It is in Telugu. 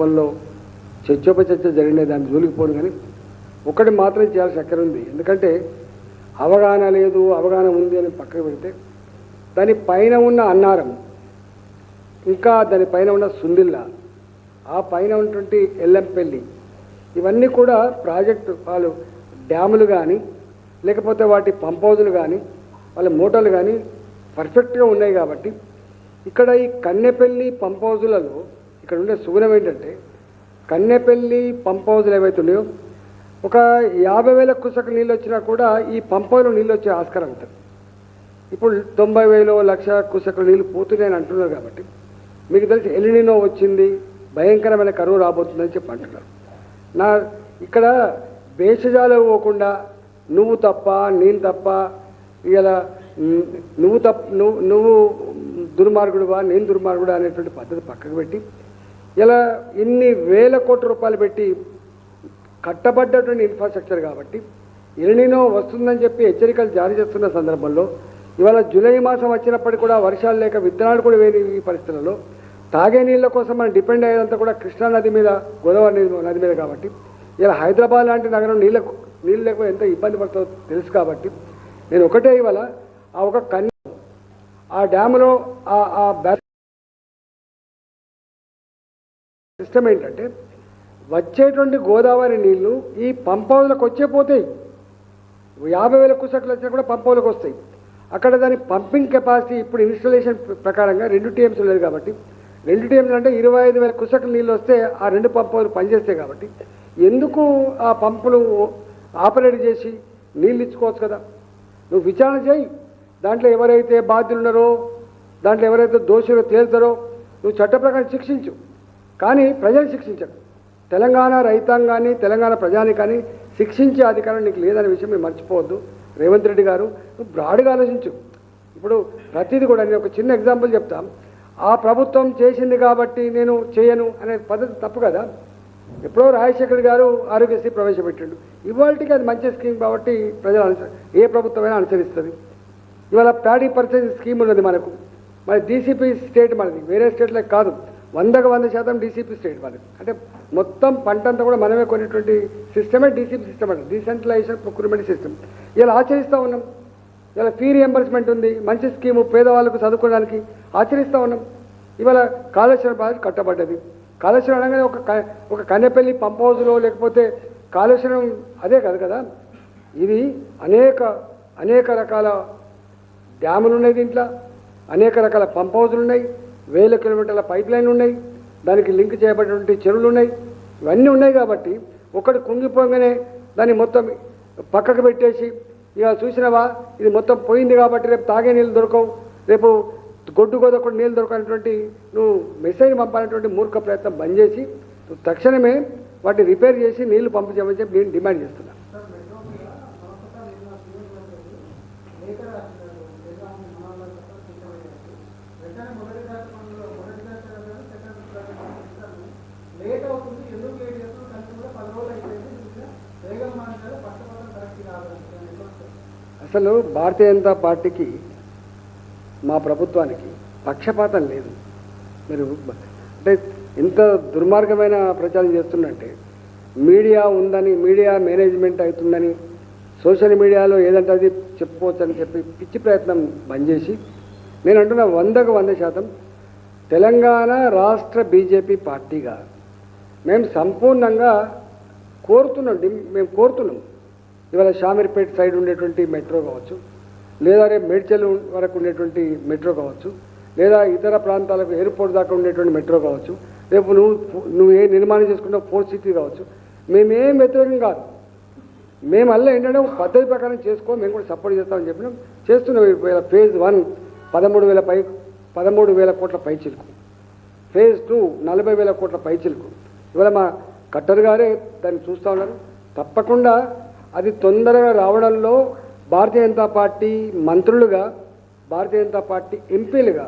వల్ల చర్చోపచర్చ జరిగిన దాన్ని జోలికి పోను. కానీ ఒకటి మాత్రం చేయాల్సిన అక్కర ఉంది. ఎందుకంటే అవగాహన లేదు, అవగాహన ఉంది అని పక్కకు పెడితే దాని పైన ఉన్న అన్నారం, ఇంకా దానిపైన ఉన్న సుందిల్లా, ఆ పైన ఉన్నటువంటి ఎల్లంపల్లి, ఇవన్నీ కూడా ప్రాజెక్టు వాళ్ళు డ్యాములు కానీ లేకపోతే వాటి పంప్ హౌజులు కానీ వాళ్ళ మోటార్లు కానీ పర్ఫెక్ట్గా ఉన్నాయి. కాబట్టి ఇక్కడ ఈ కన్నెపల్లి పంప్ హౌజులలో ఇక్కడ ఉండే సుగుణం ఏంటంటే, కన్నెపల్లి పంప్ హౌజులు ఏవైతే ఉన్నాయో ఒక 50,000 క్యూసెక్ నీళ్ళు వచ్చినా కూడా ఈ పంప్ హౌజ్లో నీళ్ళు వచ్చే ఆస్కారం ఉంటుంది. ఇప్పుడు 90,000 లక్ష క్యూసెక్ నీళ్ళు పోతున్నాయని అంటున్నారు. కాబట్టి మీకు తెలిసి ఎలినినో వచ్చింది, భయంకరమైన కరువు రాబోతుందని చెప్పి అంటున్నారు. ఇక్కడ భేషజాలు పోకుండా నువ్వు తప్ప నేను తప్ప, ఇలా నువ్వు దుర్మార్గుడువా నేను దుర్మార్గుడు అనేటువంటి పద్ధతి పక్కకు పెట్టి ఇలా ఇన్ని వేల కోట్ల రూపాయలు పెట్టి కట్టబడ్డటువంటి ఇన్ఫ్రాస్ట్రక్చర్ కాబట్టి ఎలినినో వస్తుందని చెప్పి హెచ్చరికలు జారీ చేస్తున్న సందర్భంలో ఇవాళ జూలై మాసం వచ్చినప్పటికీ కూడా వర్షాలు లేక విత్తనాలు కూడా వేరే ఈ పరిస్థితులలో తాగే నీళ్ళ కోసం మనం డిపెండ్ అయ్యేదంతా కూడా కృష్ణా నది మీద, గోదావరి నది మీద. కాబట్టి ఇలా హైదరాబాద్ లాంటి నగరం నీళ్ళు లేకపోతే ఎంత ఇబ్బంది పడుతుందో తెలుసు. కాబట్టి నేను ఒకటే ఇవాళ ఆ ఒక ఆ డ్యాములో ఆ సిస్టమ్ ఏంటంటే వచ్చేటువంటి గోదావరి నీళ్లు ఈ పంప్ హౌజ్లకు పోతాయి. 50,000 క్యూసెక్లు వచ్చినా కూడా పంప్ హౌజ్లకు వస్తాయి. అక్కడ దాని పంపింగ్ కెపాసిటీ ఇప్పుడు ఇన్స్టాలేషన్ ప్రకారంగా 2 TMs లేదు. కాబట్టి 2 TMs అంటే 25,000 క్యూసెక్ల నీళ్ళు వస్తే ఆ 2 పంప్ హౌజ్లు పనిచేస్తాయి. కాబట్టి ఎందుకు ఆ పంపులు ఆపరేట్ చేసి నీళ్ళు ఇచ్చుకోవచ్చు కదా. నువ్వు విచారణ చేయి, దాంట్లో ఎవరైతే బాధ్యులు ఉన్నారో, దాంట్లో ఎవరైతే దోషులు తేలుతారో నువ్వు చట్ట ప్రకారం శిక్షించు, కానీ ప్రజలు శిక్షించరు. తెలంగాణ రైతాంగాన్ని, తెలంగాణ ప్రజాని కానీ శిక్షించే అధికారం నీకు లేదనే విషయం మీరు మర్చిపోవద్దు. రేవంత్ రెడ్డి గారు, నువ్వు బ్రాడ్గా ఆలోచించు. ఇప్పుడు ప్రతిదీ కూడా నేను ఒక చిన్న ఎగ్జాంపుల్ చెప్తాం. ఆ ప్రభుత్వం చేసింది కాబట్టి నేను చేయను అనే పద్ధతి తప్పు కదా. ఎప్పుడో రాజశేఖర్ గారు ఆరోగ్యశ్రీ ప్రవేశపెట్టిండు. ఇవాళకి అది మంచి స్కీమ్ కాబట్టి ప్రజలు ఏ ప్రభుత్వమైనా అనుసరిస్తుంది. ఇవాళ ప్యాడీ పర్చేజ్ స్కీమ్ ఉన్నది మనకు. మరి డీసీపీ స్టేట్ మనది, వేరే స్టేట్లకు కాదు. 100% డీసీపీ స్టేట్ మనది. అంటే మొత్తం పంట అంతా కూడా మనమే కొనేటువంటి సిస్టమే డీసీపీ సిస్టమ్ అంటే డీసెంట్రలైజేషన్ ప్రొక్యూర్మెంట్ సిస్టమ్. ఇలా ఆచరిస్తూ ఉన్నాం. ఇలా ఫీ రియంబర్స్మెంట్ ఉంది, మంచి స్కీము, పేదవాళ్ళకు చదువుకోవడానికి ఆచరిస్తూ ఉన్నాం. ఇవాళ కాళేశ్వరం ప్రాజెక్ట్ కట్టబడ్డది. కాళేశ్వరం అనగానే ఒక కన్నెపల్లి పంప్ హౌజ్లో లేకపోతే కాళేశ్వరం అదే కాదు కదా. ఇది అనేక రకాల డ్యాములు ఉన్నాయి, దీంట్లో అనేక రకాల పంప్ హౌజులు ఉన్నాయి, 1000 కిలోమీటర్ల పైప్ లైన్లు ఉన్నాయి, దానికి లింక్ చేయబడినటువంటి చెరువులు ఉన్నాయి, ఇవన్నీ ఉన్నాయి. కాబట్టి ఒకటి కుంగిపోగానే దాన్ని మొత్తం పక్కకు పెట్టేసి ఇక చూసినవా ఇది మొత్తం పోయింది కాబట్టి రేపు తాగే నీళ్ళు దొరకవు, రేపు గొడ్డు గోదొకటి నీళ్ళు దొరకనటువంటి నువ్వు మెసేజ్ పంపాలనేటువంటి మూర్ఖ ప్రయత్నం బంద్ చేసి నువ్వు తక్షణమే వాటిని రిపేర్ చేసి నీళ్లు పంపు చేయమని చెప్పి నేను డిమాండ్ చేస్తున్నాను. అసలు భారతీయ జనతా పార్టీకి, మా ప్రభుత్వానికి పక్షపాతం లేదు. మీరు అంటే ఇంత దుర్మార్గమైన ప్రచారం చేస్తున్నంటే మీడియా ఉందని, మీడియా మేనేజ్మెంట్ అవుతుందని, సోషల్ మీడియాలో ఏదంటే అది చెప్పుకోవచ్చు అని చెప్పి పిచ్చి ప్రయత్నం బంద్ చేసి నేను అంటున్నా 100% తెలంగాణ రాష్ట్ర బీజేపీ పార్టీగా మేము సంపూర్ణంగా కోరుతున్నాం. ఇవాళ షామీర్పేట సైడ్ ఉండేటువంటి మెట్రో కావచ్చు, లేదా రేపు మేడ్చల్ వరకు ఉండేటువంటి మెట్రో కావచ్చు, లేదా ఇతర ప్రాంతాలకు ఎయిర్పోర్ట్ దాకా ఉండేటువంటి మెట్రో కావచ్చు, రేపు నువ్వు ఏ నిర్మాణం చేసుకుంటే 4 సిటీ కావచ్చు, మేమేం వ్యతిరేకం కాదు. మేము అలా ఏంటంటే పద్ధతి ప్రకారం చేసుకో, మేము కూడా సపోర్ట్ చేస్తామని చెప్పినాం. చేస్తున్నాం. ఫేజ్ 1 13,000 కోట్ల పైచిలుకు, ఫేజ్ 2 40,000 కోట్ల పైచిలుకు. ఇవాళ మా కట్టర్ గారే దాన్ని చూస్తూ ఉన్నారు. తప్పకుండా అది తొందరగా రావడంలో భారతీయ జనతా పార్టీ మంత్రులుగా, భారతీయ జనతా పార్టీ ఎంపీలుగా